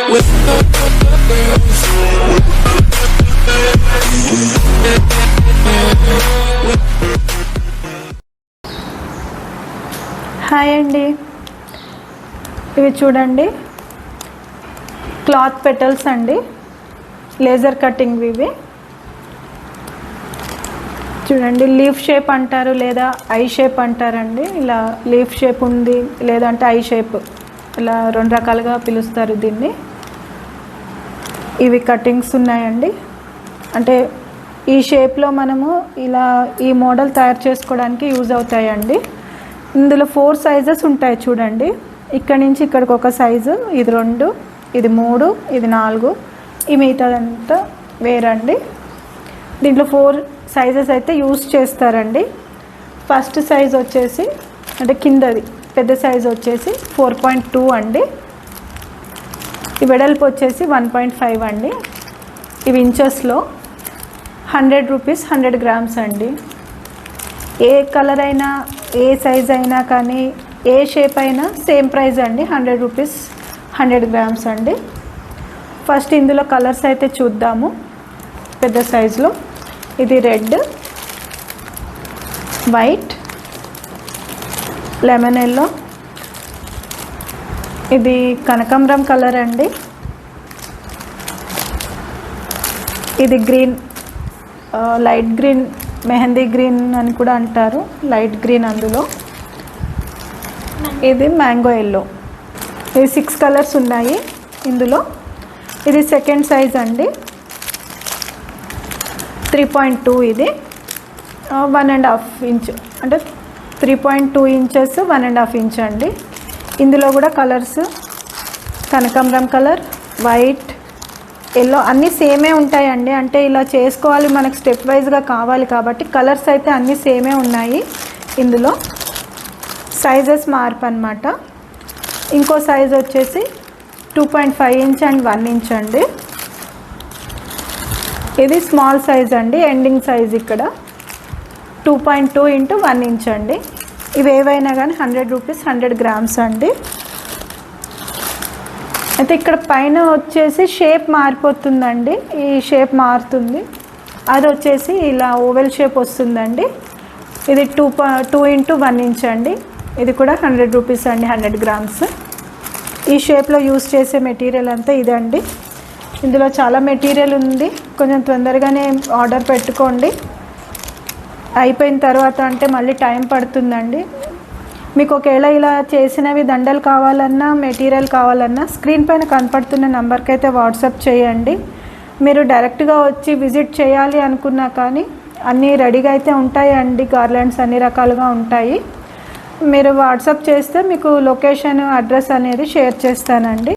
Hi అండి, ఇవి చూడండి క్లాత్ పెటల్స్ అండి, లేజర్ కటింగ్. ఇవి చూడండి, లీఫ్ షేప్ అంటారు లేదా ఐ షేప్ అంటారండి. ఇలా లీఫ్ షేప్ ఉంది లేదంటే ఐ షేప్, ఇలా రెండు రకాలుగా పిలుస్తారు దీన్ని. ఇవి కటింగ్స్ ఉన్నాయండి, అంటే ఈ షేప్లో మనము ఇలా ఈ మోడల్ తయారు చేసుకోవడానికి యూజ్ అవుతాయండి. ఇందులో 4 సైజెస్ ఉంటాయి చూడండి. ఇక్కడి నుంచి ఇక్కడికి ఒక సైజు, ఇది 2, ఇది 3, ఇది 4, ఈ మిగతాదంతా వేరండి. దీంట్లో 4 సైజెస్ అయితే యూజ్ చేస్తారండి. ఫస్ట్ సైజ్ వచ్చేసి అంటే కిందది పెద్ద సైజు వచ్చేసి 4.2 అండి. ఈ వెడల్పు వచ్చేసి 1.5 అండి. ఇవి ఇంచెస్లో 100 రూపీస్ 100 గ్రామ్స్ అండి. ఏ కలర్ అయినా ఏ సైజ్ అయినా కానీ ఏ షేప్ అయినా సేమ్ ప్రైస్ అండి, 100 రూపీస్ 100 గ్రామ్స్ అండి. ఫస్ట్ ఇందులో కలర్స్ అయితే చూద్దాము. పెద్ద సైజులో ఇది రెడ్, వైట్, లెమన్ ఎల్లో, ఇది కనకాంబరం కలర్ అండి, ఇది green, light green, mehndi green అని కూడా అంటారు, లైట్ గ్రీన్ అందులో. ఇది మ్యాంగో ఎల్లో. ఇది 6 కలర్స్ ఉన్నాయి ఇందులో. ఇది సెకండ్ సైజ్ అండి, 3.2. ఇది 1.5 ఇంచ్, అంటే 3.2 ఇంచెస్ 1.5 ఇంచ్ అండి. ఇందులో కూడా కలర్స్ కనకాంబరం కలర్, వైట్, ఎల్లో అన్నీ సేమే ఉంటాయండి. అంటే ఇలా చేసుకోవాలి, మనకు స్టెప్ వైజ్గా కావాలి కాబట్టి కలర్స్ అయితే అన్నీ సేమే ఉన్నాయి. ఇందులో సైజెస్ మార్పు అన్నమాట. ఇంకో సైజ్ వచ్చేసి 2.5 ఇంచ్ అండ్ 1 ఇంచ్ అండి. ఇది స్మాల్ సైజ్ అండి, ఎండింగ్ సైజ్ ఇక్కడ 2.2 ఇంటూ 1 ఇంచ్ అండి. ఇవి ఏవైనా కానీ 100 రూపీస్ 100 గ్రామ్స్ అండి. అయితే ఇక్కడ పైన వచ్చేసి షేప్ మారిపోతుందండి, ఈ షేప్ మారుతుంది. అది వచ్చేసి ఇలా ఓవెల్ షేప్ వస్తుందండి. ఇది 2 ఇంటూ 1 ఇంచ్ అండి. ఇది కూడా 100 రూపీస్ అండి, 100 గ్రామ్స్. ఈ షేప్లో యూస్ చేసే మెటీరియల్ అంతా ఇదండి. ఇందులో చాలా మెటీరియల్ ఉంది, కొంచెం తొందరగానే ఆర్డర్ పెట్టుకోండి. అయిపోయిన తర్వాత అంటే మళ్ళీ టైం పడుతుందండి. మీకు ఒకవేళ ఇలా చేసినవి దండలు కావాలన్నా మెటీరియల్ కావాలన్నా స్క్రీన్ పైన కనపడుతున్న నెంబర్కి అయితే వాట్సాప్ చేయండి. మీరు డైరెక్ట్గా వచ్చి విజిట్ చేయాలి అనుకున్నా కానీ అన్నీ రెడీగా అయితే ఉంటాయండి. గార్లాండ్స్ అన్ని రకాలుగా ఉంటాయి. మీరు వాట్సాప్ చేస్తే మీకు లొకేషన్ అడ్రస్ అనేది షేర్ చేస్తానండి.